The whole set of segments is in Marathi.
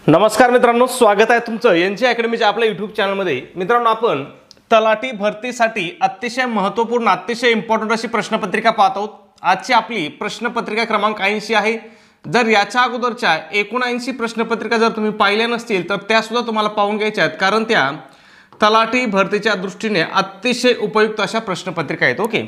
नमस्कार मित्रांनो, स्वागत आहे तुमचं एनजी अकॅडमीच्या आपल्या यूट्यूब चॅनलमध्ये। मित्रांनो, आपण तलाठी भरतीसाठी अतिशय महत्त्वपूर्ण अतिशय इम्पॉर्टंट अशी प्रश्नपत्रिका पाहत आहोत। आजची आपली प्रश्नपत्रिका क्रमांक 80 आहे। जर याच्या अगोदरच्या 79 प्रश्नपत्रिका जर तुम्ही पाहिल्या नसतील तर त्या सुद्धा तुम्हाला पाहून घ्यायच्या आहेत, कारण त्या तलाठी भरतीच्या दृष्टीने अतिशय उपयुक्त अशा प्रश्नपत्रिका आहेत। ओके,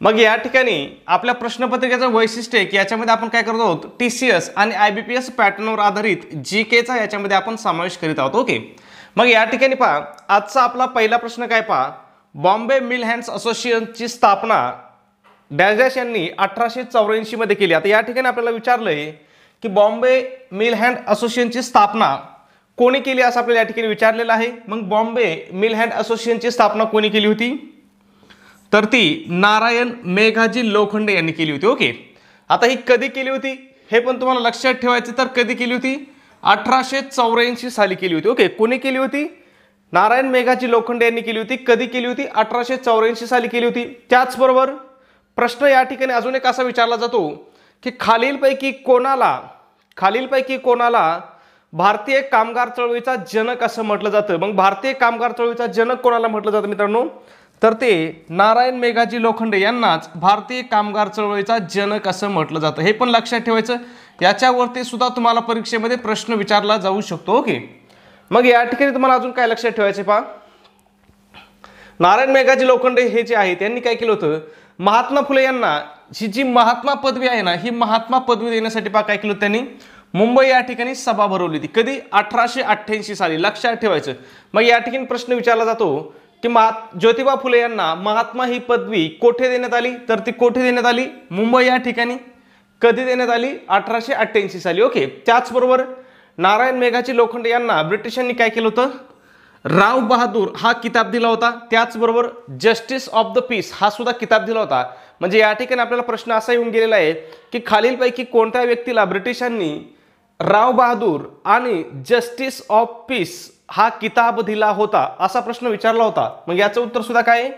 मग या ठिकाणी आपल्या प्रश्नपत्रिकेचं वैशिष्ट्य आहे की याच्यामध्ये आपण काय करत आहोत, टीसीएस आणि आयबीपीएस पॅटर्नवर आधारित जीकेचा याच्यामध्ये आपण समावेश करीत आहोत। ओके, मग या ठिकाणी पहा, आजचा आपला पहिला प्रश्न काय पहा, बॉम्बे मिल हँड्स असोसिएशनची स्थापना डॅश डॅश यांनी 1884 मध्ये केली। आता या ठिकाणी आपल्याला विचारलंय की बॉम्बे मिल हँड असोसिएशनची स्थापना कोणी केली असं आपल्याला या ठिकाणी विचारलेलं आहे। मग बॉम्बे मिल हँड असोसिएशनची स्थापना कोणी केली होती, तर ती नारायण मेघाजी लोखंडे यांनी केली होती। ओके, आता ही कधी केली होती हे पण तुम्हाला लक्षात ठेवायचं, तर कधी केली होती, 1884 साली केली होती। ओके, कोणी केली होती, नारायण मेघाजी लोखंडे यांनी केली होती। कधी केली होती, 1884 साली केली होती। त्याचबरोबर प्रश्न या ठिकाणी अजून एक असा विचारला जातो की खालीलपैकी कोणाला भारतीय कामगार चळवळीचा जनक असं म्हटलं जातं। मग भारतीय कामगार चळवळीचा जनक कोणाला म्हटलं जातं मित्रांनो, तर ते नारायण मेघाजी लोखंडे यांनाच भारतीय कामगार चळवळीचा जनक असं म्हटलं जातं। हे पण लक्षात ठेवायचं, याच्यावरती सुद्धा तुम्हाला परीक्षेमध्ये प्रश्न विचारला जाऊ शकतो। ओके, मग या ठिकाणी तुम्हाला अजून काय लक्षात ठेवायचे पहा, नारायण मेघाजी लोखंडे हे जे आहेत त्यांनी काय केलं होतं, महात्मा फुले यांना जी महात्मा पदवी आहे ना, ही महात्मा पदवी देण्यासाठी पहा काय केलं, त्यांनी मुंबई या ठिकाणी सभा भरवली होती। कधी, 1888 साली, लक्षात ठेवायचं। मग या ठिकाणी प्रश्न विचारला जातो की ज्योतिबा फुले यांना महात्मा ही पदवी कोठे देण्यात आली, तर ती कोठे देण्यात आली, मुंबई या ठिकाणी। कधी देण्यात आली, 1888 साली। ओके, त्याचबरोबर नारायण मेघाजी लोखंडे यांना ब्रिटिशांनी काय केलं होतं, राव बहादूर हा किताब दिला होता। त्याचबरोबर जस्टिस ऑफ द पीस हा सुद्धा किताब दिला होता। म्हणजे या ठिकाणी आपल्याला प्रश्न असा येऊन गेलेला आहे की खालीलपैकी कोणत्या व्यक्तीला ब्रिटिशांनी राव बहादूर आणि जस्टिस ऑफ पीस हा किताब दिला होता, असा प्रश्न विचारला होता। मग याचं उत्तर सुद्धा काय आहे,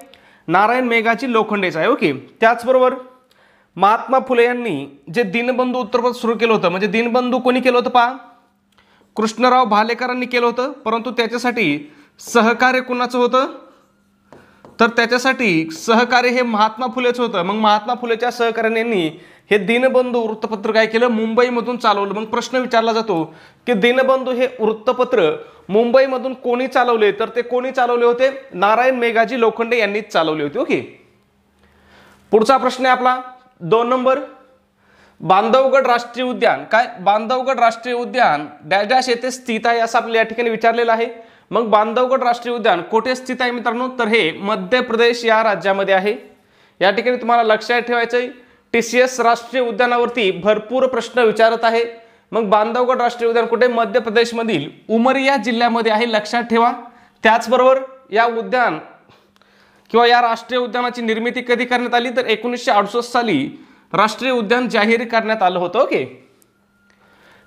नारायण मेघाजी लोखंडेचं आहे। ओके, त्याचबरोबर महात्मा फुले यांनी जे दीनबंधू उत्तरपद सुरू केलं होतं, म्हणजे दीनबंधू कोणी केलं होतं पहा, कृष्णराव भालेकरांनी केलं होतं। परंतु त्याच्यासाठी सहकार्य कुणाचं होतं, तर त्याच्यासाठी सहकार्य हे महात्मा फुलेच होतं। मग महात्मा फुलेच्या सहकार्याने हे दीनबंधू वृत्तपत्र काय केलं, मुंबईमधून चालवलं। मग प्रश्न विचारला जातो की दीनबंधू हे वृत्तपत्र मुंबईमधून कोणी चालवले, तर ते कोणी चालवले होते, नारायण मेघाजी लोखंडे यांनीच चालवले होते। ओके, पुढचा प्रश्न आहे आपला 2 नंबर, बांधवगड राष्ट्रीय उद्यान काय, बांधवगड राष्ट्रीय उद्यान डॅश डॅश येथे स्थित आहे असं आपल्याला या ठिकाणी विचारलेलं आहे। मग बांधवगड राष्ट्रीय उद्यान कुठे स्थित आहे मित्रांनो, तर हे मध्य प्रदेश या राज्यामध्ये आहे। या ठिकाणी तुम्हाला लक्षात ठेवायचं आहे, टीसीएस राष्ट्रीय उद्यानावरती भरपूर प्रश्न विचारत आहे। मग बांधवगड राष्ट्रीय उद्यान कुठे, मध्य प्रदेश मधील उमरिया जिल्ह्यामध्ये आहे, लक्षात ठेवा। त्याचबरोबर या उद्यान किंवा या राष्ट्रीय उद्यानाची निर्मिती कधी करण्यात आली, तर 1968 साली राष्ट्रीय उद्यान जाहीर करण्यात आलं होतं। ओके,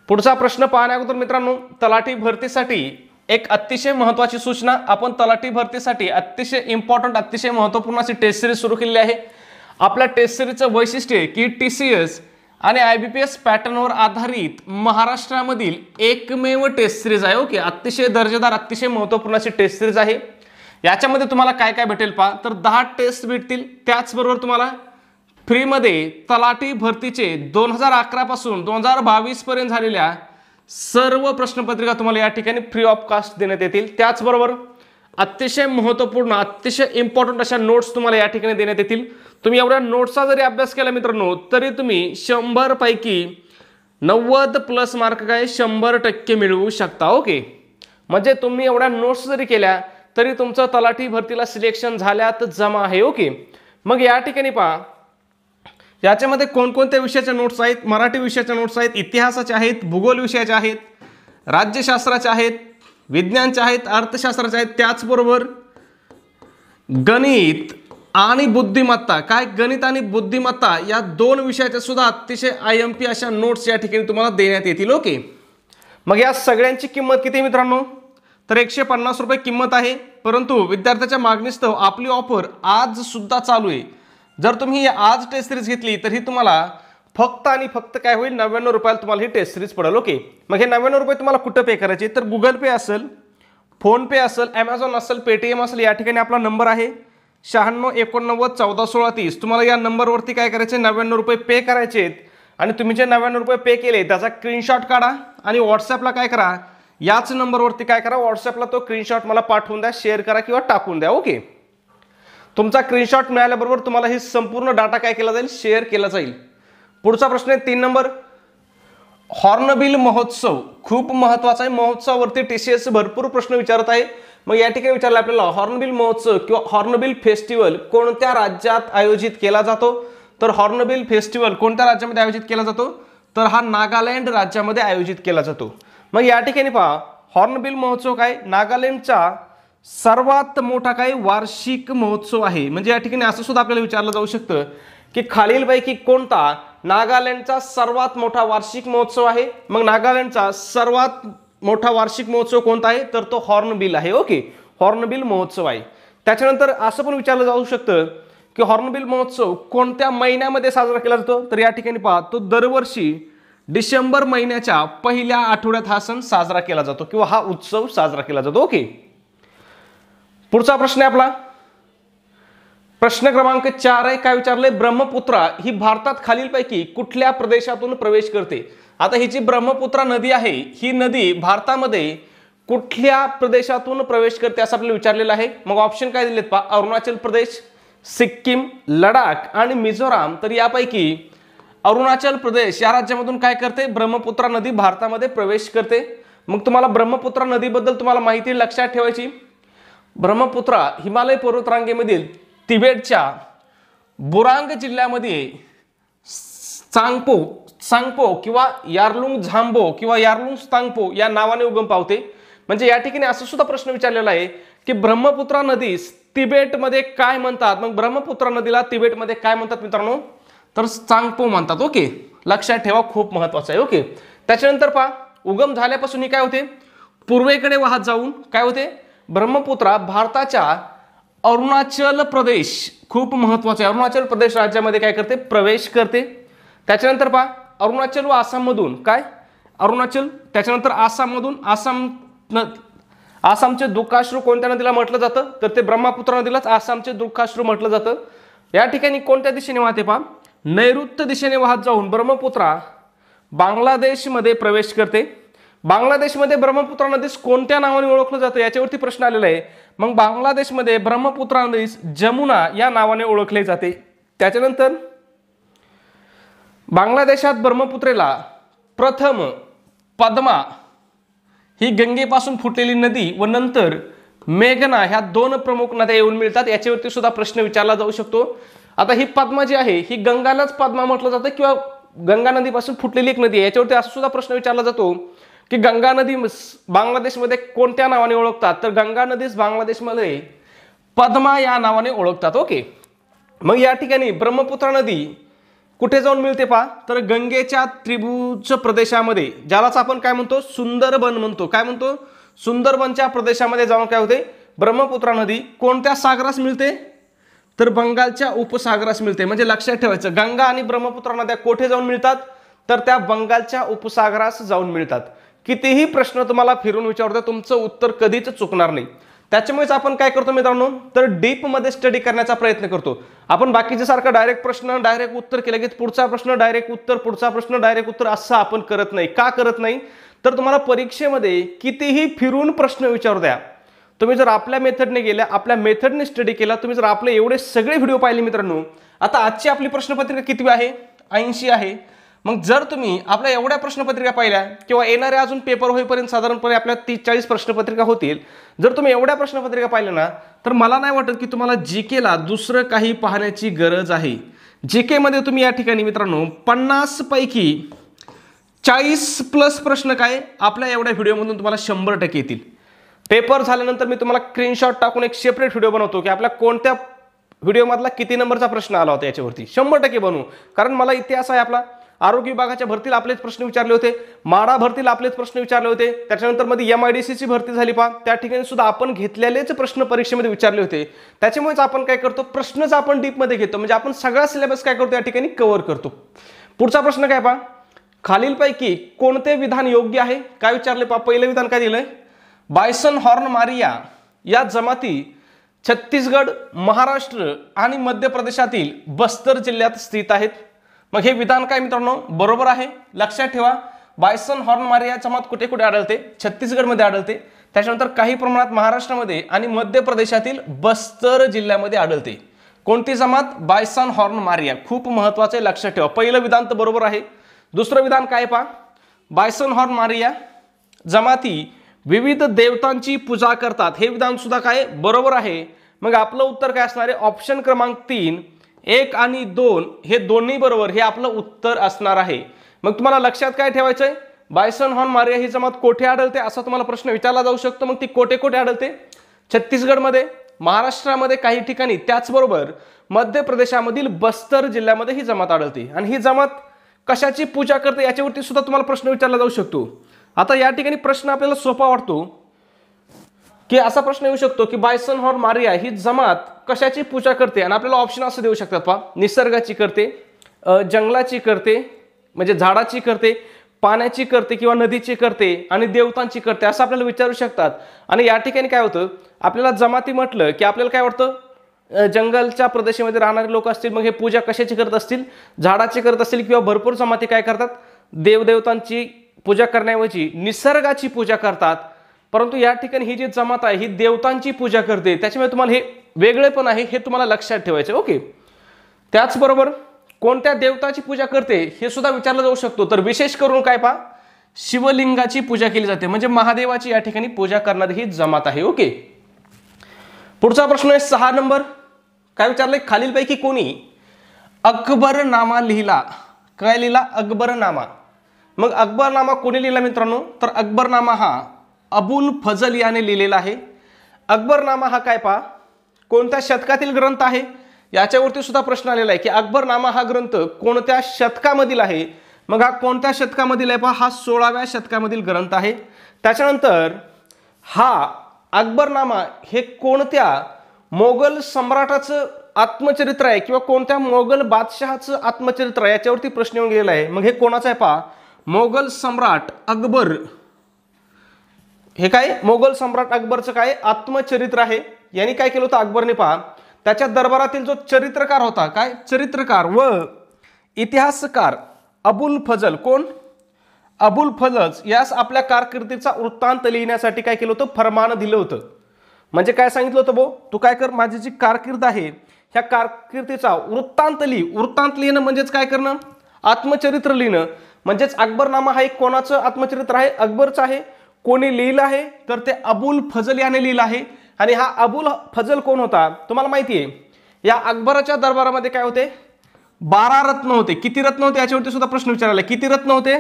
पुढचा प्रश्न पाहण्या अगोदर मित्रांनो, तलाठी भरतीसाठी एक अतिशय महत्त्वाची सूचना, आपण तलाठी भरतीसाठी अतिशय इम्पॉर्टंट अतिशय महत्त्वपूर्ण अशी टेस्ट सिरीज सुरू केलेली आहे। आपल्या टेस्ट सिरीजचं वैशिष्ट्य आहे की टीसीएस आणि आयबीपीएस पॅटर्नवर आधारित महाराष्ट्रामधील एकमेव टेस्ट सिरीज आहे। ओके, अतिशय दर्जेदार अतिशय महत्त्वपूर्ण अशी टेस्ट सिरीज आहे। याच्यामध्ये तुम्हाला काय काय भेटेल पहा, तर 10 टेस्ट भेटतील। त्याचबरोबर तुम्हाला फ्रीमध्ये तलाठी भरतीचे 2011 पासून 2022 पर्यंत झालेल्या सर्व प्रश्नपत्रिका तुम्हाला या ठिकाणी फ्री ऑफ कास्ट देण्यात येतील। त्याचबरोबर अतिशय महत्त्वपूर्ण अतिशय इम्पॉर्टंट अशा नोट्स तुम्हाला या ठिकाणी देण्यात येतील। तुम्ही एवढ्या नोट्सचा जरी अभ्यास केला मित्रांनो, तरी तुम्ही 100 पैकी 90+ मार्क काय 100% मिळवू शकता। ओके, म्हणजे तुम्ही एवढ्या नोट्स जरी केल्या तरी तुमचं तलाठी भरतीला सिलेक्शन झाल्यात जमा आहे। ओके, मग या ठिकाणी पहा, याच्यामध्ये कोणकोणत्या विषयाच्या नोट्स आहेत, मराठी विषयाच्या नोट्स आहेत, इतिहासाच्या आहेत, भूगोल विषयाच्या आहेत, राज्यशास्त्राच्या आहेत, विज्ञानच्या आहेत, अर्थशास्त्राच्या आहेत। त्याचबरोबर गणित आणि बुद्धिमत्ता काय, गणित आणि बुद्धिमत्ता या 2 विषयाच्या सुद्धा अतिशय IMP अशा नोट्स या ठिकाणी तुम्हाला देण्यात येतील। ओके, मग या सगळ्यांची किंमत किती मित्रांनो, तर 150 रुपये किंमत आहे। परंतु विद्यार्थ्याच्या मागणीस्तव आपली ऑफर आज सुद्धा चालू आहे। जर तुम्ही आज टेस्ट सिरीज घेतली तर ही तुम्हाला फक्त आणि फक्त काय होईल 99 रुपयाला तुम्हाला ही टेस्ट सिरीज पडेल. ओके, मग हे 99 रुपये तुम्हाला कुठं पे करायचे, तर गुगल पे असेल, फोन पे असेल, ॲमेझॉन असेल, पेटीएम असेल. या ठिकाणी आपला नंबर आहे 9689141630. तुम्हाला या नंबरवरती काय करायचे 99 रुपये पे करायचे आहेत. आणि तुम्ही जे 99 रुपये पे केले त्याचा स्क्रीनशॉट काढा आणि व्हॉट्सअपला काय करा, याच नंबरवरती काय करा, व्हॉट्सअपला तो स्क्रीनशॉट मला पाठवून द्या, शेअर करा किंवा टाकून द्या. ओके, तुमचा स्क्रीनशॉट मिळाल्याबरोबर तुम्हाला ही संपूर्ण डाटा काय केला जाईल, शेअर केला जाईल. पुढचा प्रश्न आहे 3 नंबर. हॉर्नबिल महोत्सव खूप महत्वाचा आहे. महोत्सवावरती TCS भरपूर प्रश्न विचारत आहे. मग या ठिकाणी विचारलं आपल्याला हॉर्नबिल महोत्सव किंवा हॉर्नबिल फेस्टिवल कोणत्या राज्यात आयोजित केला जातो, तर हॉर्नबिल फेस्टिवल कोणत्या राज्यामध्ये आयोजित केला जातो, तर हा नागालँड राज्यामध्ये आयोजित केला जातो. मग या ठिकाणी पहा, हॉर्नबिल महोत्सव काय, नागालँडचा सर्वात मोठा काय वार्षिक महोत्सव आहे. म्हणजे या ठिकाणी असं सुद्धा आपल्याला विचारलं जाऊ शकतं की खालीलपैकी कोणता नागालँडचा सर्वात मोठा वार्षिक महोत्सव आहे. मग नागालँडचा सर्वात मोठा वार्षिक महोत्सव कोणता आहे, तर तो हॉर्नबिल आहे. ओके, हॉर्नबिल महोत्सव आहे. त्याच्यानंतर असं पण विचारलं जाऊ शकतं की हॉर्नबिल महोत्सव कोणत्या महिन्यामध्ये साजरा केला जातो, तर या ठिकाणी पहा, तो दरवर्षी डिसेंबर महिन्याच्या पहिल्या आठवड्यात हा सण साजरा केला जातो किंवा हा उत्सव साजरा केला जातो. ओके, पुढचा प्रश्न आहे आपला प्रश्न क्रमांक 4 आहे. काय विचारलंय, ब्रह्मपुत्रा ही भारतात खालीलपैकी कुठल्या प्रदेशातून प्रवेश करते. आता ही जी ब्रह्मपुत्रा नदी आहे, ही नदी भारतामध्ये कुठल्या प्रदेशातून प्रवेश करते असं आपल्याला विचारलेलं आहे. मग ऑप्शन काय दिलेत पहा, अरुणाचल प्रदेश, सिक्कीम, लडाख आणि मिझोराम. तर यापैकी अरुणाचल प्रदेश या राज्यामधून काय करते, ब्रह्मपुत्रा नदी भारतामध्ये प्रवेश करते. मग तुम्हाला ब्रह्मपुत्रा नदीबद्दल तुम्हाला माहिती लक्षात ठेवायची. ब्रह्मपुत्रा हिमालय पर्वतरांगेमधील तिबेटच्या बुरांग जिल्ह्यामध्ये सांगपो किंवा यारलुंग झांबो किंवा यारलुंग सांगपो या नावाने उगम पावते. म्हणजे या ठिकाणी असं सुद्धा प्रश्न विचारलेला आहे की ब्रह्मपुत्रा नदी तिबेटमध्ये काय म्हणतात. मग ब्रह्मपुत्रा नदीला तिबेटमध्ये काय म्हणतात मित्रांनो, तर सांगपो म्हणतात. ओके, लक्षात ठेवा, खूप महत्वाचं आहे. ओके, त्याच्यानंतर पहा, उगम झाल्यापासून ही काय होते, पूर्वेकडे वाहत जाऊन काय होते, ब्रह्मपुत्रा भारताच्या अरुणाचल प्रदेश, खूप महत्वाचे, अरुणाचल प्रदेश राज्यामध्ये काय करते, प्रवेश करते. त्याच्यानंतर पहा, अरुणाचल व आसाममधून काय, अरुणाचल, त्याच्यानंतर आसाममधून आसामचे दुःखाश्रू कोणत्या नदीला म्हटलं जातं, तर ते ब्रह्मपुत्रा नदीलाच आसामचे दुःखाश्रू म्हटलं जातं. या ठिकाणी कोणत्या दिशेने वाहते पहा, नैऋत्य दिशेने वाहत जाऊन ब्रह्मपुत्रा बांगलादेशमध्ये प्रवेश करते. बांगलादेशमध्ये ब्रह्मपुत्रा नदीस कोणत्या नावाने ओळखलं जातं याच्यावरती प्रश्न आलेला आहे. मग बांगलादेशमध्ये ब्रह्मपुत्रा नदीस जमुना या नावाने ओळखले जाते. त्याच्यानंतर बांगलादेशात ब्रह्मपुत्रेला प्रथम पद्मा ही गंगेपासून फुटलेली नदी व नंतर मेघना ह्या 2 प्रमुख नद्या येऊन मिळतात. याच्यावरती सुद्धा प्रश्न विचारला जाऊ शकतो. आता ही पद्मा जी आहे ही गंगालाच पद्मा म्हटलं जातं किंवा गंगा नदीपासून फुटलेली एक नदी आहे. याच्यावरती असा सुद्धा प्रश्न विचारला जातो की गंगा नदी बांगलादेशमध्ये कोणत्या नावाने ओळखतात, तर गंगा नदीस बांगलादेशमध्ये पद्मा या नावाने ओळखतात. ओके, मग या ठिकाणी ब्रह्मपुत्रा नदी कुठे जाऊन मिळते पहा, तर गंगेच्या त्रिभुज प्रदेशामध्ये, ज्यालाच आपण काय म्हणतो, सुंदरबन म्हणतो. काय म्हणतो, सुंदरबनच्या प्रदेशामध्ये जाऊन काय होते, ब्रह्मपुत्रा नदी कोणत्या सागरास मिळते, तर बंगालच्या उपसागरास मिळते. म्हणजे लक्षात ठेवायचं, गंगा आणि ब्रह्मपुत्रा नद्या कोठे जाऊन मिळतात, तर त्या बंगालच्या उपसागरास जाऊन मिळतात. कितीही प्रश्न तुम्हाला फिरून विचारतो, तुमचं उत्तर कधीच चुकणार नाही. त्याच्यामुळेच आपण काय करतो मित्रांनो, तर डीप मध्ये स्टडी करण्याचा प्रयत्न करतो. आपण बाकीच्या सारखं डायरेक्ट प्रश्न डायरेक्ट उत्तर केलं की पुढचा प्रश्न डायरेक्ट उत्तर, पुढचा प्रश्न डायरेक्ट उत्तर, असं आपण करत नाही. का करत नाही, तर तुम्हाला परीक्षेमध्ये कितीही फिरून प्रश्न विचारू द्या, तुम्ही जर आपल्या मेथडने गेल्या, आपल्या मेथडने स्टडी केला, तुम्ही जर आपले एवढे सगळे व्हिडिओ पाहिले मित्रांनो, आता आजची आपली प्रश्नपत्रिका किती आहे, 80 आहे. मग जर तुम्ही आपल्या एवढ्या प्रश्नपत्रिका पाहिल्या किंवा येणारे अजून पेपर होईपर्यंत साधारणपणे आपल्या 30-40 प्रश्नपत्रिका होतील, जर तुम्ही एवढ्या प्रश्नपत्रिका पाहिल्या ना, तर मला नाही वाटत की तुम्हाला जीकेला दुसरं काही पाहण्याची गरज आहे. जीके मध्ये तुम्ही या ठिकाणी मित्रांनो 50 पैकी 40+ प्रश्न काय आपल्या एवढ्या व्हिडिओमधून तुम्हाला 100% येतील. पेपर झाल्यानंतर मी तुम्हाला स्क्रीनशॉट टाकून एक सेपरेट व्हिडिओ बनवतो की आपल्या कोणत्या व्हिडिओमधला किती नंबरचा प्रश्न आला होता, याच्यावरती 100% बनवू. कारण मला इतिहास आहे आपला, आरोग्य विभागाच्या भरतीला आपलेच प्रश्न विचारले होते, माडा भरतीला आपलेच प्रश्न विचारले होते, त्याच्यानंतर मध्ये MIDC भरती झाली पहा, त्या ठिकाणी सुद्धा आपण घेतलेलेच प्रश्न परीक्षेमध्ये विचारले होते. त्याच्यामुळेच आपण काय करतो, प्रश्नच आपण डीप मध्ये घेतो. म्हणजे आपण सगळा सिलेबस काय करतो या ठिकाणी कव्हर करतो. पुढचा प्रश्न काय पहा, खालीलपैकी कोणते विधान योग्य आहे? काय विचारले पहा, पहिलं विधान काय दिलंय, बायसन हॉर्न मारिया या जमाती छत्तीसगड, महाराष्ट्र आणि मध्य प्रदेशातील बस्तर जिल्ह्यात स्थित आहेत. मग हे विधान काय मित्रांनो बरोबर आहे. लक्षात ठेवा, बायसन हॉर्न मारिया जमात कुठे कुठे आढळते? छत्तीसगडमध्ये आढळते. त्याच्यानंतर काही प्रमाणात महाराष्ट्रामध्ये आणि मध्य प्रदेशातील बस्तर जिल्ह्यामध्ये आढळते. कोणती जमात? Bison horn Maria. खूप महत्वाचे, लक्षात ठेवा. पहिलं विधान तर बरोबर आहे. दुसरं विधान काय पहा, बायसन हॉर्न मारिया जमाती विविध देवतांची पूजा करतात. हे विधान सुद्धा काय बरोबर आहे. मग आपलं उत्तर काय असणार आहे? ऑप्शन क्रमांक 3, 1 आणि 2 हे दोन्ही बरोबर, हे आपलं उत्तर असणार आहे. मग तुम्हाला लक्षात काय ठेवायचंय, बायसन हॉर्न मारिया ही जमात कोठे आढळते असा तुम्हाला प्रश्न विचारला जाऊ शकतो. मग ती कोठे कोठे आढळते? छत्तीसगडमध्ये, महाराष्ट्रामध्ये काही ठिकाणी, त्याचबरोबर मध्य प्रदेशामधील बस्तर जिल्ह्यामध्ये ही जमात आढळते. आणि ही जमात कशाची पूजा करते याच्यावरती सुद्धा तुम्हाला प्रश्न विचारला जाऊ शकतो. आता या ठिकाणी प्रश्न आपल्याला सोपा वाटतो की असा प्रश्न येऊ शकतो की बायसन हॉर्न मारिया ही जमात कशाची पूजा करते, आणि आपल्याला ऑप्शन असं देऊ शकतात पहा, निसर्गाची करते, जंगलाची करते म्हणजे झाडाची करते, पाण्याची करते किंवा नदीची करते, आणि देवतांची करते, असं आपल्याला विचारू शकतात. आणि या ठिकाणी काय होतं, आपल्याला जमाती म्हटलं की आपल्याला काय वाटतं, जंगलच्या प्रदेशामध्ये राहणारे लोक असतील, मग हे पूजा कशाची करत असतील? झाडाची करत असतील. किंवा भरपूर जमाती काय करतात, देवदेवतांची पूजा करण्याऐवजी निसर्गाची पूजा करतात. परंतु या ठिकाणी ही जी जमात आहे ही देवतांची पूजा करते. त्याच्यामुळे तुम्हाला हे वेगळे पण आहे हे तुम्हाला लक्षात ठेवायचे. ओके. त्याचबरोबर कोणत्या देवताची पूजा करते हे सुद्धा विचारलं जाऊ शकतो. तर विशेष करून काय पहा, शिवलिंगाची पूजा केली जाते, म्हणजे महादेवाची या ठिकाणी पूजा करणारी ही जमात आहे. ओके. पुढचा प्रश्न आहे 6 नंबर. काय विचारलंय, खालीलपैकी कोणी अकबरनामा लिहिला? काय लिहिला? अकबरनामा. मग अकबरनामा कोणी लिहिला मित्रांनो? तर अकबरनामा हा अबुल फजल याने लिहिलेला आहे. अकबरनामा हा काय पहा, कोणत्या शतकातील ग्रंथ आहे याच्यावरती सुद्धा प्रश्न आलेला आहे की अकबरनामा हा ग्रंथ कोणत्या शतकामधील आहे. मग हा कोणत्या शतकामधील आहे पहा, हा 16व्या शतकामधील ग्रंथ आहे. त्याच्यानंतर हा अकबरनामा हे कोणत्या मोगल सम्राटाचं आत्मचरित्र आहे किंवा कोणत्या मोगल बादशहाचं आत्मचरित्र आहे याच्यावरती प्रश्न येऊन गेलेला आहे. मग हे कोणाचं आहे पहा, मोगल सम्राट अकबर. हे काय, मोगल सम्राट अकबरचं काय आत्मचरित्र आहे. यांनी काय केलं होतं अकबरने पहा, त्याच्या दरबारातील जो चरित्रकार होता, काय चरित्रकार व इतिहासकार अबुल फजल, कोण? अबुल फजल यास आपल्या कारकिर्दीचा वृत्तांत लिहिण्यासाठी काय केलं होतं, फरमान दिलं होतं. म्हणजे काय सांगितलं होतं, भाऊ तू काय कर, माझी जी कारकीर्द आहे ह्या कारकिर्दीचा वृत्तांत लिही. वृत्तांत लिहिणं म्हणजेच काय करणं, आत्मचरित्र लिहिणं. म्हणजेच अकबरनामा हा एक कोणाचं आत्मचरित्र आहे? अकबरचं आहे. कोणी लिहिलं आहे? तर ते अबुल फजल याने लिहिलं आहे. आणि हा अबुल फजल कोण होता तुम्हाला माहिती आहे? या अकबराच्या दरबारामध्ये काय होते, 12 रत्न होते. किती रत्न होते याच्यावरती सुद्धा प्रश्न विचारला. किती रत्न होते?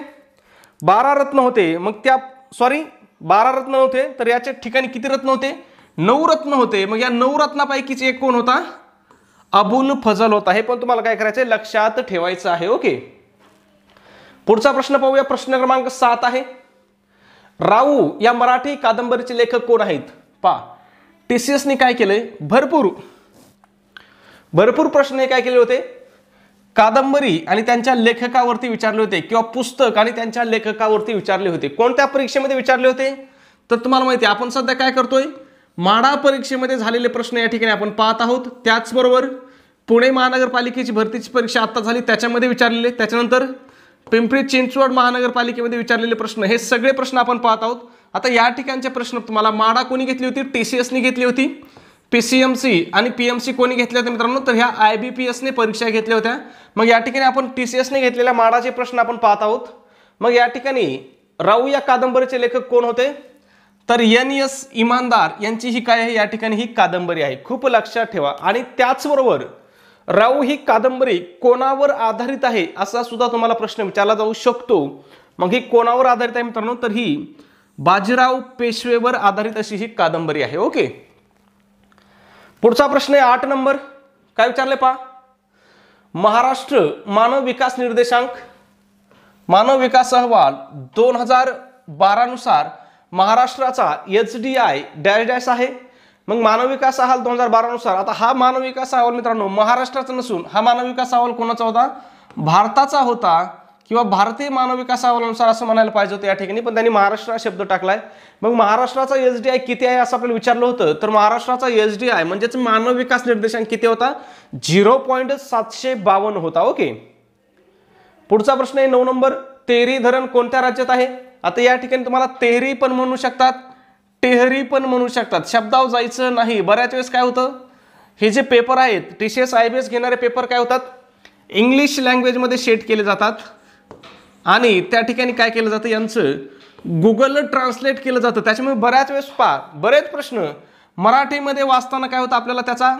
12 रत्न होते. मग त्या 12 रत्न होते, तर याच्या ठिकाणी किती रत्न होते? 9 रत्न होते. मग या 9 रत्नापैकीच एक कोण होता? अबुल फजल होता. हे पण तुम्हाला काय करायचं, लक्षात ठेवायचं आहे. ओके. पुढचा प्रश्न पाहूया. प्रश्न क्रमांक 7 आहे, राऊ या मराठी कादंबरीचे लेखक कोण आहेत? पहा, TCS ने काय केलंय, भरपूर प्रश्न हे काय केले होते, कादंबरी आणि त्यांच्या लेखकावरती विचारले होते किंवा पुस्तक आणि त्यांच्या लेखकावरती विचारले होते. कोणत्या परीक्षेमध्ये विचारले होते? तर तुम्हाला माहिती आहे आपण सध्या काय करतोय, माडा परीक्षेमध्ये झालेले प्रश्न या ठिकाणी आपण पाहत आहोत. त्याचबरोबर पुणे महानगरपालिकेची भरतीची परीक्षा आता झाली त्याच्यामध्ये विचारलेले, त्याच्यानंतर पिंपरी चिंचवड महानगरपालिकेमध्ये विचारलेले प्रश्न, हे सगळे प्रश्न आपण पाहत आहोत. आता या ठिकाणचे प्रश्न तुम्हाला माडा कोणी घेतली होती? TCS ने घेतली होती. PCMC आणि PMC कोणी घेतले होते मित्रांनो? तर ह्या IBPS ने परीक्षा घेतल्या होत्या. मग या ठिकाणी आपण TCS ने घेतलेल्या माडाचे प्रश्न आपण पाहत आहोत. मग या ठिकाणी राऊ या कादंबरीचे लेखक कोण होते? तर NS इमानदार यांची ही काय आहे या ठिकाणी ही कादंबरी आहे. खूप लक्षात ठेवा. आणि त्याचबरोबर राऊ ही कादंबरी कोणावर आधारित आहे असा सुद्धा तुम्हाला प्रश्न विचारला जाऊ शकतो. मग ही कोणावर आधारित आहे मित्रांनो? तर ही बाजीराव पेशवेवर आधारित अशी ही कादंबरी आहे. ओके. पुढचा प्रश्न आहे 8 नंबर. काय विचारले पहा, महाराष्ट्र मानव विकास निर्देशांक, मानव विकास अहवाल 2012 नुसार महाराष्ट्राचा HDI डॅश डॅश आहे. मग मानव विकास अहवाल 2012 नुसार, आता हा मानव विकास अहवाल मित्रांनो महाराष्ट्राचा नसून हा मानव विकास अहवाल कोणाचा होता? भारताचा होता किंवा भारतीय मानव विकास अहवालानुसार असं म्हणायला पाहिजे होतं या ठिकाणी, पण त्यांनी महाराष्ट्र हा शब्द टाकलाय. मग महाराष्ट्राचा एसडीआय किती आहे असं आपल्याला विचारलं होतं, तर महाराष्ट्राचा एसडीआय म्हणजेच मानव विकास निर्देशांक किती होता, 0.752 होता. ओके. पुढचा प्रश्न आहे 9 नंबर. तेहरी धरण कोणत्या राज्यात आहे? आता या ठिकाणी तुम्हाला तेहरी पण म्हणू शकतात, टेहरी पण म्हणू शकतात, शब्दावर जायचं नाही. बऱ्याच वेळेस काय होतं, हे जे पेपर आहेत टीसीएस आयबीएस घेणारे पेपर काय होतात, इंग्लिश लँग्वेजमध्ये शेट केले जातात आणि त्या ठिकाणी काय केलं जातं, यांचं गुगल ट्रान्सलेट केलं जातं. त्याच्यामुळे बऱ्याच वेळेस बरेच प्रश्न मराठीमध्ये वाचताना काय होतं, आपल्याला त्याचा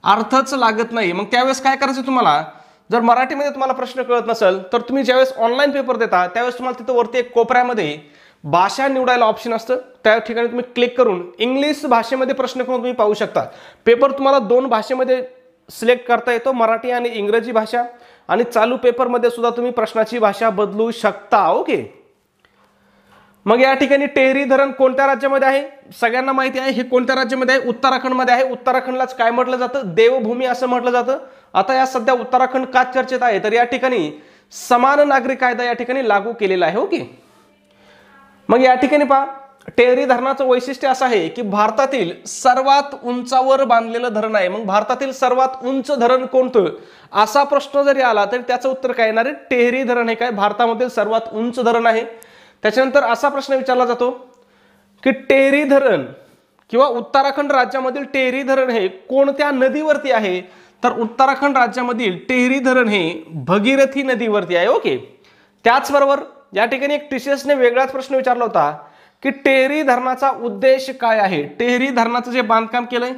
अर्थच लागत नाही. मग त्यावेळेस काय करायचं तुम्हाला, जर मराठीमध्ये तुम्हाला प्रश्न कळत नसेल तर तुम्ही ज्यावेळेस ऑनलाईन पेपर देता त्यावेळेस तुम्हाला तिथं वरती एक कोपऱ्यामध्ये भाषा निवडायला ऑप्शन असतं. त्या ठिकाणी तुम्ही क्लिक करून इंग्लिश भाषेमध्ये प्रश्न करून तुम्ही पाहू शकता. पेपर तुम्हाला 2 भाषेमध्ये सिलेक्ट करता येतो, मराठी आणि इंग्रजी भाषा. आणि चालू पेपरमध्ये सुद्धा तुम्ही प्रश्नाची भाषा बदलू शकता. ओके. मग या ठिकाणी टेहरी धरण कोणत्या राज्यामध्ये आहे? सगळ्यांना माहिती आहे हे कोणत्या राज्यामध्ये आहे, उत्तराखंडमध्ये आहे. उत्तराखंडलाच काय म्हटलं जातं, देवभूमी असं म्हटलं जातं. आता या सध्या उत्तराखंड का चर्चेत आहे, तर या ठिकाणी समान नागरिक कायदा या ठिकाणी लागू केलेला आहे. ओके. मग या ठिकाणी पहा, टेहरी धरणाचं वैशिष्ट्य असं आहे की भारतातील सर्वात उंचावर बांधलेलं धरण आहे. मग भारतातील सर्वात उंच धरण कोणतं असा प्रश्न जरी आला तरी त्याचं उत्तर काय येणार आहे, टेहरी धरण हे काय भारतामधील सर्वात उंच धरण आहे. त्याच्यानंतर असा प्रश्न विचारला जातो की टेहरी धरण किंवा उत्तराखंड राज्यामधील टेहरी धरण हे कोणत्या नदीवरती आहे, तर उत्तराखंड राज्यामधील टेहरी धरण हे भगीरथी नदीवरती आहे. ओके. त्याचबरोबर या ठिकाणी एक टीसीएसने वेगळाच प्रश्न विचारला होता की टेहरी धरणाचा उद्देश काय आहे. टेहरी धरणाचं जे बांधकाम केलंय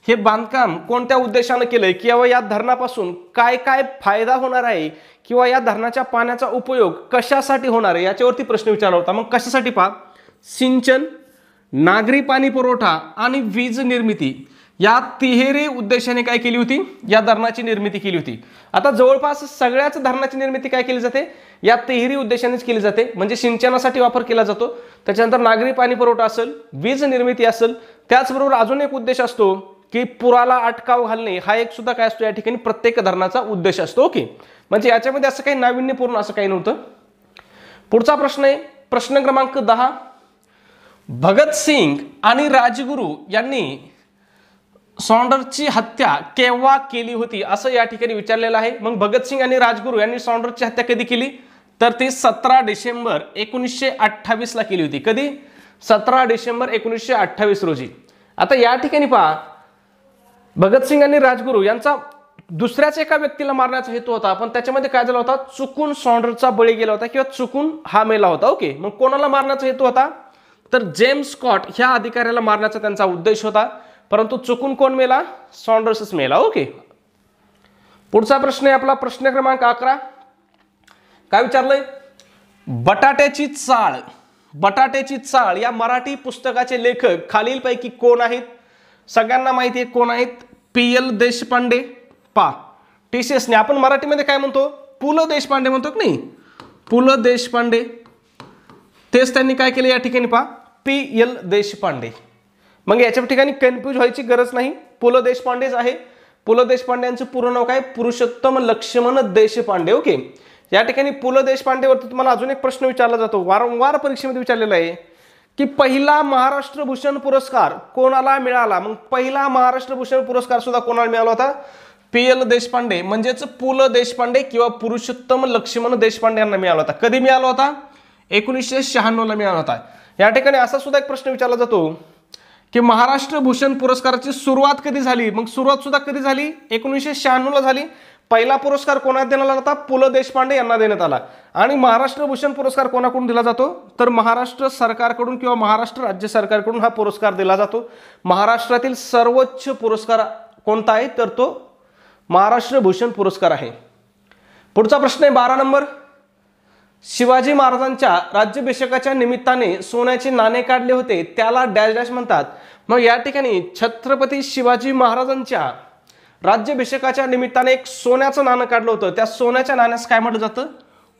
हे बांधकाम कोणत्या उद्देशाने केलंय किंवा या धरणापासून काय काय फायदा होणार आहे किंवा या धरणाच्या पाण्याचा उपयोग कशासाठी होणार आहे याच्यावरती प्रश्न विचारला होता. मग कशासाठी पहा, सिंचन, नागरी पाणी पुरवठा आणि वीज निर्मिती या तिहेरी उद्देशाने काय केली होती, या धरणाची निर्मिती केली होती. आता जवळपास सगळ्याच धरणाची निर्मिती काय केली जाते, या तिहेरी उद्देशानेच केली जाते. म्हणजे सिंचनासाठी वापर केला जातो, त्याच्यानंतर नागरी पाणी पुरवठा असेल, वीज निर्मिती असेल, त्याचबरोबर अजून एक उद्देश असतो की पुराला अटकाव घालणे, हा एक सुद्धा काय असतो या ठिकाणी प्रत्येक धरणाचा उद्देश असतो. ओके. म्हणजे याच्यामध्ये असं काही नाविन्यपूर्ण असं काही नव्हतं. पुढचा प्रश्न आहे प्रश्न क्रमांक 10. भगतसिंग आणि राजगुरू यांनी सॉन्डर्सची हत्या केव्हा केली होती असं या ठिकाणी विचारलेलं आहे. मग भगतसिंग आणि राजगुरू यांनी सॉन्डर्सची हत्या कधी केली, तर ती 17 डिसेंबर 1928 ला केली होती. कधी, 17 डिसेंबर 1928 रोजी. आता या ठिकाणी पहा, भगतसिंग आणि राजगुरू यांचा दुसऱ्याच एका व्यक्तीला मारण्याचा हेतू होता, पण त्याच्यामध्ये काय झाला होता, चुकून सॉन्डर्सचा बळी गेला होता किंवा चुकून हा मेला होता. ओके. मग कोणाला मारण्याचा हेतू होता, तर जेम्स स्कॉट ह्या अधिकाऱ्याला मारण्याचा त्यांचा उद्देश होता, परंतु चुकून कोण मेला, सॉन्डर्सच मेला. ओके. पुढचा प्रश्न आहे आपला प्रश्न क्रमांक 11. काय विचारलंय, बटाट्याची चाळ, बटाट्याची चाळ या मराठी पुस्तकाचे लेखक खालीलपैकी कोण आहेत? सगळ्यांना माहिती आहे कोण आहेत, PL देशपांडे. पा टीसीएसने आपण मराठीमध्ये काय म्हणतो, पु ल देशपांडे म्हणतो की नाही, पु ल देशपांडे. तेच त्यांनी काय केले या ठिकाणी पहा, PL देशपांडे. मग याच्या ठिकाणी कन्फ्यूज व्हायची गरज नाही, पु ल देशपांडेच आहे. पु ल देशपांडे पूर्ण नाव काय, पुरुषोत्तम लक्ष्मण देशपांडे. ओके. या ठिकाणी पु ल देशपांडेवरती तुम्हाला अजून एक प्रश्न विचारला जातो, वारंवार परीक्षेमध्ये विचारलेला आहे की पहिला महाराष्ट्र भूषण पुरस्कार कोणाला मिळाला. मग पहिला महाराष्ट्र भूषण पुरस्कार सुद्धा कोणाला मिळाला होता, PL देशपांडे म्हणजेच पु ल देशपांडे किंवा पुरुषोत्तम लक्ष्मण देशपांडे यांना मिळाला होता. कधी मिळाला होता, 1996 ला मिळाला होता. या ठिकाणी असा सुद्धा एक प्रश्न विचारला जातो की महाराष्ट्र भूषण पुरस्काराची सुरुवात कधी झाली. मग सुरुवात सुद्धा कधी झाली, 1996 ला झाली. पहिला पुरस्कार कोणाला देण्यात आला होता, पु ल देशपांडे यांना देण्यात आला. आणि महाराष्ट्र भूषण पुरस्कार कोणाकडून दिला जातो, तर महाराष्ट्र सरकारकडून किंवा महाराष्ट्र राज्य सरकारकडून हा पुरस्कार दिला जातो. महाराष्ट्रातील सर्वोच्च पुरस्कार कोणता आहे, तर तो महाराष्ट्र भूषण पुरस्कार आहे. पुढचा प्रश्न आहे 12 नंबर. शिवाजी महाराजांच्या राज्याभिषेकाच्या निमित्ताने सोन्याचे नाणे काढले होते त्याला डॅश डॅश म्हणतात. मग या ठिकाणी छत्रपती शिवाजी महाराजांच्या राज्याभिषेकाच्या निमित्ताने एक सोन्याचं नाणं काढलं होतं, त्या सोन्याच्या नाण्यास काय म्हटलं जातं,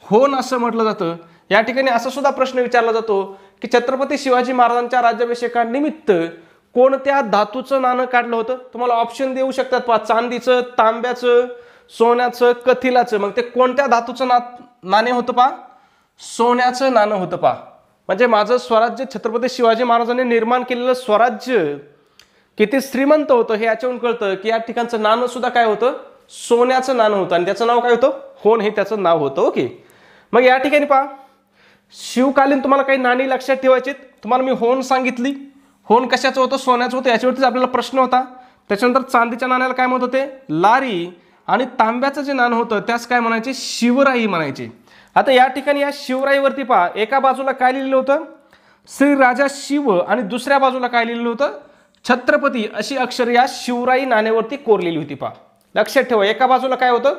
होन असं म्हटलं जातं. या ठिकाणी असा सुद्धा प्रश्न विचारला जातो की छत्रपती शिवाजी महाराजांच्या राज्याभिषेकानिमित्त कोणत्या धातूचं नाणं काढलं होतं. तुम्हाला ऑप्शन देऊ शकतात पहा, चांदीचं, तांब्याचं, सोन्याचं, कथिलाचं, मग ते कोणत्या धातूचं नाणे होतं पहा? सोन्याचं नाणं होतं पहा. म्हणजे माझं स्वराज्य, छत्रपती शिवाजी महाराजांनी निर्माण केलेलं स्वराज्य किती श्रीमंत होतं हे याच्यावरून कळतं की या ठिकाणचं नाणं सुद्धा काय होतं? सोन्याचं नाणं होतं आणि त्याचं नाव काय होतं? होन हे त्याचं नाव होतं. ओके. मग या ठिकाणी पहा, शिवकालीन तुम्हाला काही नाणी लक्षात ठेवायची. तुम्हाला मी होन सांगितली. होन कशाचं होतं? सोन्याचं होतं. याच्यावरतीच आपल्याला प्रश्न होता. त्याच्यानंतर चांदीच्या नाण्याला काय म्हणत होते? लारी. आणि तांब्याचं जे नाणं होतं त्यास काय म्हणायचे? शिवराई म्हणायचे. आता या ठिकाणी या शिवराईवरती पहा, एका बाजूला काय लिहिलेलं होतं? श्री राजा शिव आणि दुसऱ्या बाजूला काय लिहिलेलं होतं? छत्रपती अशी अक्षर या शिवराई नाण्यावरती कोरलेली होती पहा. लक्षात ठेवा, एका बाजूला काय होतं?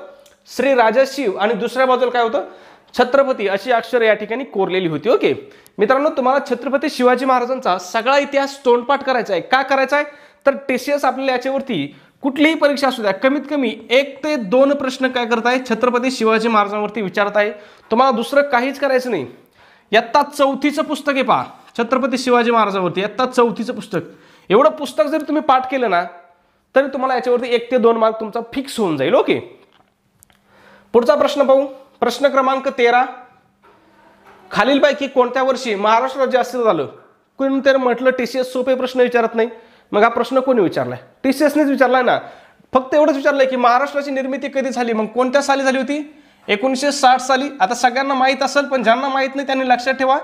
श्री राजा शिव आणि दुसऱ्या बाजूला काय होतं? छत्रपती अशी अक्षर या ठिकाणी कोरलेली होती. ओके मित्रांनो, तुम्हाला छत्रपती शिवाजी महाराजांचा सगळा इतिहास तोंडपाठ करायचा आहे. का करायचा आहे? तर TCS आपल्याला याच्यावरती कुठलीही परीक्षा असू द्या, कमीत कमी 1 ते 2 प्रश्न काय करत आहे? छत्रपती शिवाजी महाराजांवरती विचारत आहे. तुम्हाला दुसरं काहीच करायचं नाही. इयत्ता 4थीचं पुस्तक आहे पहा, छत्रपती शिवाजी महाराजांवरती इयत्ता 4थीचं पुस्तक. एवढं पुस्तक जर तुम्ही पाठ केलं ना तरी तुम्हाला याच्यावरती 1 ते 2 मार्क तुमचा फिक्स होऊन जाईल. ओके, पुढचा प्रश्न पाहू. प्रश्न क्रमांक 13. खालीलपैकी कोणत्या वर्षी महाराष्ट्र राज्य अस्तित्वात आलं? कोणीतरी म्हटलं TCS सोपे प्रश्न विचारत नाही. मग हा प्रश्न कोणी विचारलाय? TCSनेच विचारलाय ना. फक्त एवढंच विचारलंय की महाराष्ट्राची निर्मिती कधी झाली, मग कोणत्या साली झाली होती? 1960 साली. आता सगळ्यांना माहीत असेल, पण ज्यांना माहीत नाही त्यांनी लक्षात ठेवा,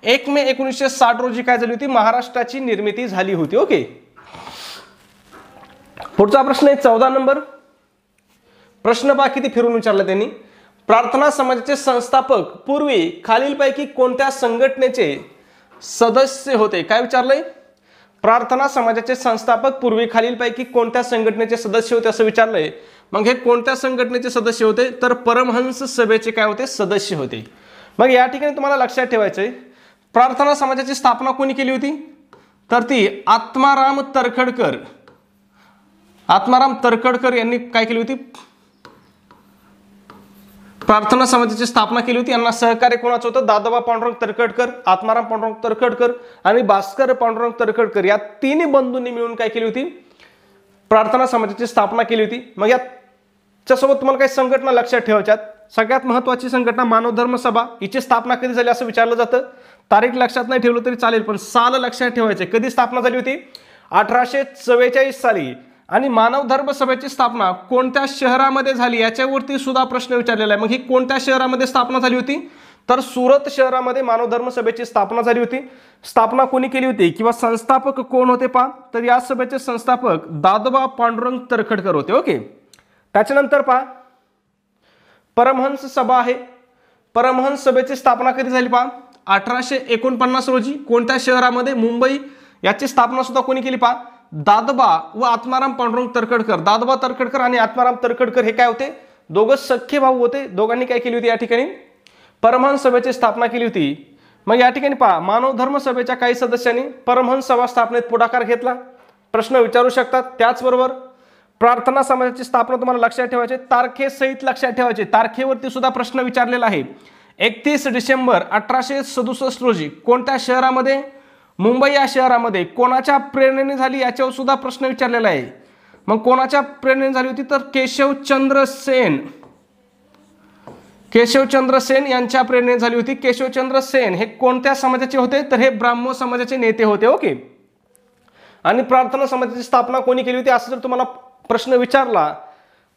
1 मे 1960 रोजी काय झाली होती? महाराष्ट्राची निर्मिती झाली होती. ओके, पुढचा प्रश्न आहे 14 नंबर. प्रश्न पहा किती फिरून विचारला त्यांनी. प्रार्थना समाजाचे संस्थापक पूर्वी खालीलपैकी कोणत्या संघटनेचे सदस्य होते? काय विचारलंय? प्रार्थना समाजाचे संस्थापक पूर्वी खालीलपैकी कोणत्या संघटनेचे सदस्य होते असं विचारलंय. मग हे कोणत्या संघटनेचे सदस्य होते? तर परमहंस सभेचे काय होते? सदस्य होते. मग या ठिकाणी तुम्हाला लक्षात ठेवायचंय, प्रार्थना समाजाची स्थापना कोणी केली होती? तर ती आत्माराम तरखडकर. आत्माराम तरखडकर यांनी काय केली होती? प्रार्थना समाजाची स्थापना केली होती. यांना सहकार्य कोणाचं होतं? दादोबा पांडुरंग तरखडकर, आत्माराम पांडुरंग तरखडकर आणि भास्कर पांडुरंग तरखडकर या तिन्ही बंधूंनी मिळून काय केली होती? प्रार्थना समाजाची स्थापना केली होती. मग याच्यासोबत तुम्हाला काही संघटना लक्षात ठेवायच्यात. सगळ्यात महत्त्वाची संघटना मानव धर्म सभा. हिची स्थापना कधी झाली असं विचारलं जातं. तारीख लक्षात नाही ठेवलं तरी चालेल, पण साल लक्षात ठेवायचे. कधी स्थापना झाली होती? 1844 साली. आणि मानव धर्म सभेची स्थापना कोणत्या शहरामध्ये झाली याच्यावरती सुद्धा प्रश्न विचारलेला आहे. मग ही कोणत्या शहरामध्ये स्थापना झाली होती? तर सुरत शहरामध्ये मानव धर्म सभेची स्थापना झाली होती. स्थापना कोणी केली होती किंवा संस्थापक कोण होते पहा? तर या सभेचे संस्थापक दादोबा पांडुरंग तरखडकर होते. ओके, त्याच्यानंतर पहा, परमहंस सभा आहे. परमहंस सभेची स्थापना कधी झाली पहा? 1849 रोजी. कोणत्या शहरामध्ये? मुंबई. याची स्थापना सुद्धा कोणी केली पहा? दादोबा व आत्माराम पांडुरंग तरखडकर. दादोबा तरखडकर आणि आत्माराम तरखडकर हे काय होते? दोघं सख्खे भाऊ होते. दोघांनी काय केली होती? या ठिकाणी परमहंस सभेची स्थापना केली होती. मग या ठिकाणी पहा, मानव धर्म सभेच्या काही सदस्यांनी परमहंस सभा स्थापनेत पुढाकार घेतला. प्रश्न विचारू शकतात. त्याचबरोबर प्रार्थना समाजाची स्थापना तुम्हाला लक्षात ठेवायची, तारखेसहित लक्षात ठेवायचे. तारखेवरती सुद्धा प्रश्न विचारलेला आहे. 31 डिसेंबर 1867 रोजी. कोणत्या शहरामध्ये? मुंबई या शहरामध्ये. कोणाच्या प्रेरणेने झाली याच्यावर सुद्धा प्रश्न विचारलेला आहे. मग कोणाच्या प्रेरणेने झाली होती? तर केशवचंद्र सेन. केशवचंद्र सेन यांच्या प्रेरणेने झाली होती. केशवचंद्र सेन हे कोणत्या समाजाचे होते? तर हे ब्राह्मो समाजाचे नेते होते. ओके, आणि प्रार्थना समाजाची स्थापना कोणी केली होती असं जर तुम्हाला प्रश्न विचारला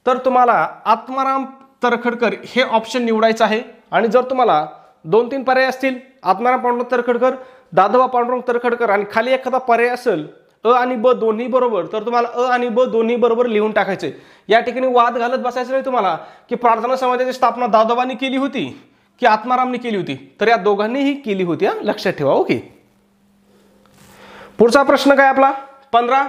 तर तुम्हाला आत्माराम तरखडकर हे ऑप्शन निवडायचं आहे. आणि जर तुम्हाला 2-3 पर्याय असतील, आत्माराम पांडुरंग तरखडकर, दादोबा पांडुरंग तरखडकर आणि खाली एखादा पर्याय असेल अ आणि ब दोन्ही बरोबर, तर तुम्हाला अ आणि ब दोन्ही बरोबर लिहून टाकायचे. या ठिकाणी वाद घालत बसायचं नाही तुम्हाला की प्रार्थना समाजाची स्थापना दादोबांनी केली होती की आत्मारामनी केली होती. तर या दोघांनीही केली होती, लक्षात ठेवा. ओके, पुढचा प्रश्न काय आपला 15.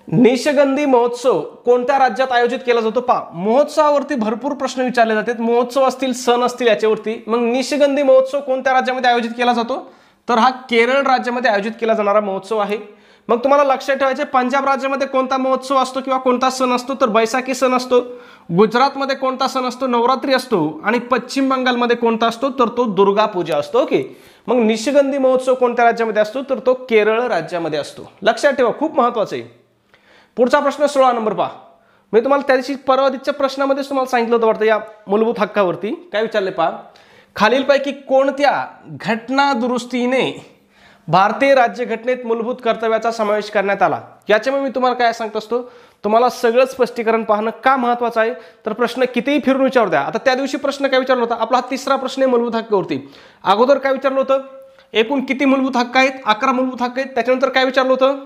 निशगंधी महोत्सव कोणत्या राज्यात आयोजित केला जातो? पहा, महोत्सवावरती भरपूर प्रश्न विचारले जातात. महोत्सव असतील, सण असतील याच्यावरती. मग निशगंधी महोत्सव कोणत्या राज्यामध्ये आयोजित केला जातो? तर हा केरळ राज्यामध्ये आयोजित केला जाणारा महोत्सव आहे. मग तुम्हाला लक्षात ठेवायचे, पंजाब राज्यामध्ये कोणता महोत्सव असतो किंवा कोणता सण असतो? तर बैसाखी सण असतो. गुजरातमध्ये कोणता सण असतो? नवरात्री असतो. आणि पश्चिम बंगालमध्ये कोणता असतो? तर तो दुर्गा पूजा असतो. ओके, मग निशगंधी महोत्सव कोणत्या राज्यामध्ये असतो? तर तो केरळ राज्यामध्ये असतो. लक्षात ठेवा, खूप महत्वाचं आहे. पुढचा प्रश्न 16 नंबर पहा. मी तुम्हाला त्या दिवशी परवादितच्या प्रश्नामध्येच तुम्हाला सांगितलं होतं वाटतं या मूलभूत हक्कावरती. काय विचारले पहा, खालीलपैकी कोणत्या घटना दुरुस्तीने भारतीय राज्यघटनेत मूलभूत कर्तव्याचा समावेश करण्यात आला. याच्यामुळे मी तुम्हाला काय सांगत असतो, तुम्हाला सगळं स्पष्टीकरण पाहणं का महत्त्वाचं आहे. तर प्रश्न कितीही फिरून विचारू द्या. आता त्या दिवशी प्रश्न काय विचारला होता, आपला हा तिसरा प्रश्न आहे मूलभूत हक्कावरती. अगोदर काय विचारलं होतं, एकूण किती मूलभूत हक्क आहेत, 11 मूलभूत हक्क आहेत. त्याच्यानंतर काय विचारलं होतं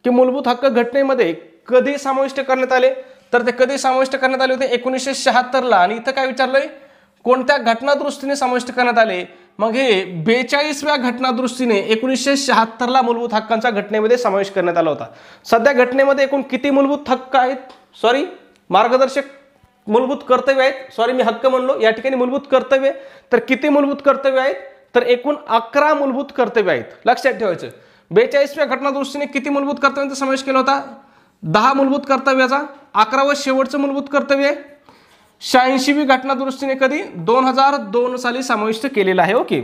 की मूलभूत हक्क घटनेमध्ये कधी समाविष्ट करण्यात आले, तर ते कधी समाविष्ट करण्यात आले होते 1976 ला. आणि इथं काय विचारलंय, कोणत्या घटना दुरुस्तीने समाविष्ट करण्यात आले. मग हे 42व्या घटना दुरुस्तीने 1976 ला मूलभूत हक्कांचा घटनेमध्ये समावेश करण्यात आला होता. सध्या घटनेमध्ये एकूण किती मूलभूत हक्क आहेत, सॉरी मार्गदर्शक मूलभूत कर्तव्य आहेत, सॉरी मी हक्क म्हणलो, या ठिकाणी मूलभूत कर्तव्य. तर किती मूलभूत कर्तव्य आहेत, तर एकूण 11 मूलभूत कर्तव्य आहेत. लक्षात ठेवायचं, 42व्या घटना दुरुस्तीने किती मूलभूत कर्तव्यांचा समावेश केला होता, 10 मूलभूत कर्तव्याचा. 11वं शेवटचं मूलभूत कर्तव्य आहे 86वी घटना दुरुस्तीने कधी 2002 साली समाविष्ट केलेला आहे. ओके.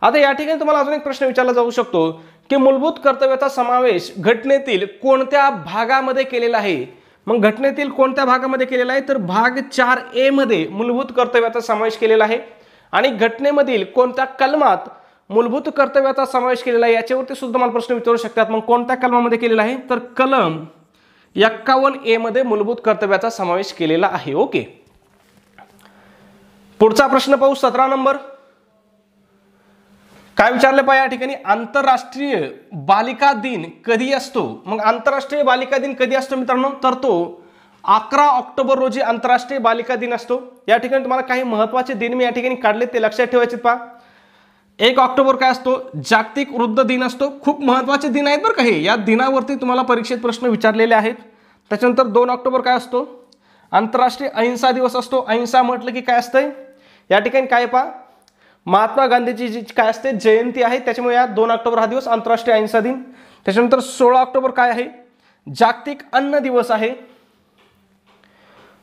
आता या ठिकाणी तुम्हाला अजून एक प्रश्न विचारला जाऊ शकतो की मूलभूत कर्तव्याचा समावेश घटनेतील कोणत्या भागामध्ये केलेला आहे. मग घटनेतील कोणत्या भागामध्ये केलेला आहे, तर भाग 4A मध्ये मूलभूत कर्तव्याचा समावेश केलेला आहे. आणि घटनेमधील कोणत्या कलमात मूलभूत कर्तव्याचा समावेश केलेला आहे याच्यावरती सुद्धा मला प्रश्न विचारू शकतात. मग कोणत्या कलमामध्ये केलेला आहे, तर कलम 51A मध्ये मूलभूत कर्तव्याचा समावेश केलेला आहे. ओके. पुढचा प्रश्न पाहू, 17 नंबर. काय विचारले पाहिजे या ठिकाणी, आंतरराष्ट्रीय बालिका दिन कधी असतो. मग आंतरराष्ट्रीय बालिका दिन कधी असतो मित्रांनो, तर तो 11 ऑक्टोबर रोजी आंतरराष्ट्रीय बालिका दिन असतो. या ठिकाणी तुम्हाला काही महत्त्वाचे दिन मी या ठिकाणी काढले, ते लक्षात ठेवायचे पहा. 1 ऑक्टोबर काय असतो, जागतिक वृद्ध दिन असतो. खूप महत्त्वाचे दिन आहेत बरं का हे, या दिनावरती तुम्हाला परीक्षेत प्रश्न विचारलेले आहेत. त्याच्यानंतर 2 ऑक्टोबर काय असतो, आंतरराष्ट्रीय अहिंसा दिवस असतो. अहिंसा म्हटलं की काय असतंय, या ठिकाणी काय पहा, महात्मा गांधीची जी काय असते जयंती आहे, त्याच्यामुळे या 2 ऑक्टोबर हा दिवस आंतरराष्ट्रीय अहिंसा दिन. त्याच्यानंतर 16 ऑक्टोबर काय आहे, जागतिक अन्न दिवस आहे.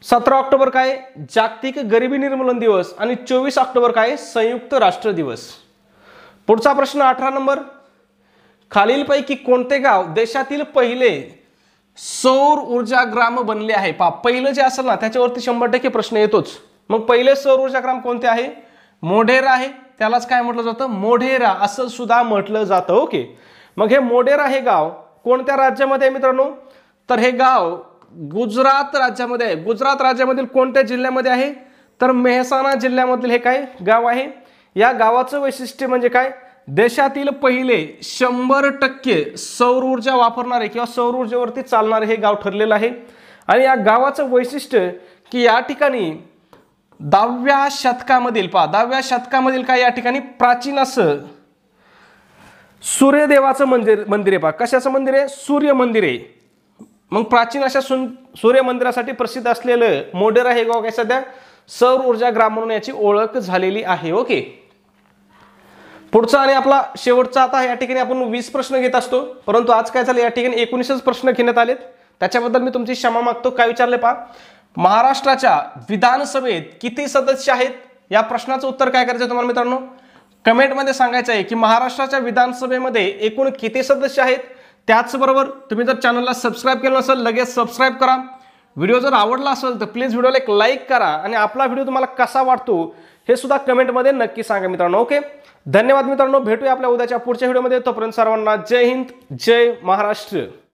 17 ऑक्टोबर काय, जागतिक गरिबी निर्मूलन दिवस. आणि 24 ऑक्टोबर काय, संयुक्त राष्ट्र दिवस. पुढचा प्रश्न 18 नंबर. खालीलपैकी कोणते गाव देशातील पहिले सौर ऊर्जा ग्राम बनले आहे. पहा, पहिलं जे असेल ना त्याच्यावरती 100% प्रश्न येतोच. मग पहिले सौर ऊर्जा ग्राम कोणते आहे, मोढेरा आहे. त्यालाच काय म्हटलं जातं, मोढेरा असं सुद्धा म्हटलं जातं. ओके. मग हे मोढेरा हे गाव कोणत्या राज्यामध्ये आहे मित्रांनो, तर हे गाव गुजरात राज्यामध्ये आहे. गुजरात राज्यामधील कोणत्या जिल्ह्यामध्ये आहे, तर मेहसाणा जिल्ह्यामधील हे काय गाव आहे. या गावाचं वैशिष्ट्य म्हणजे काय, देशातील पहिले 100% सौर ऊर्जा वापरणारे किंवा सौर ऊर्जेवरती चालणारे हे गाव ठरलेलं आहे. आणि या गावाचं वैशिष्ट्य की या ठिकाणी 10व्या शतकामधील पहा, 10व्या शतकामधील काय या ठिकाणी प्राचीन असं सूर्यदेवाचं मंदिर आहे. पहा, कशाचं मंदिर आहे, सूर्य मंदिर आहे. मग प्राचीन अशा सूर्य मंदिरासाठी प्रसिद्ध असलेलं मोढेरा हे गाव काय सध्या सौर ऊर्जा ग्राम म्हणून याची ओळख झालेली आहे. ओके. पुढचा आणि आपला शेवटचा, आता या ठिकाणी आपण 20 प्रश्न घेत असतो, परंतु आज काय झालं या ठिकाणी 19च प्रश्न घेण्यात आलेत. त्याच्याबद्दल मी तुमची क्षमा मागतो. काय विचारले पहा, महाराष्ट्राच्या विधानसभेत किती सदस्य आहेत. या प्रश्नाचं उत्तर काय करायचं तुम्हाला मित्रांनो, कमेंटमध्ये सांगायचं आहे की महाराष्ट्राच्या विधानसभेमध्ये एकूण किती सदस्य आहेत. त्याचबरोबर तुम्ही जर चॅनलला सबस्क्राईब केलं नसेल लगेच सबस्क्राईब करा. व्हिडिओ जर आवडला असेल तर प्लीज व्हिडिओला एक लाईक करा आणि आपला व्हिडिओ तुम्हाला कसा वाटतो हे सुद्धा कमेंटमध्ये नक्की सांगा मित्रांनो. ओके. धन्यवाद मित्रांनो, भेटूया आपल्या उद्याच्या पुढच्या व्हिडिओमध्ये. तोपर्यंत सर्वांना जय हिंद, जय महाराष्ट्र.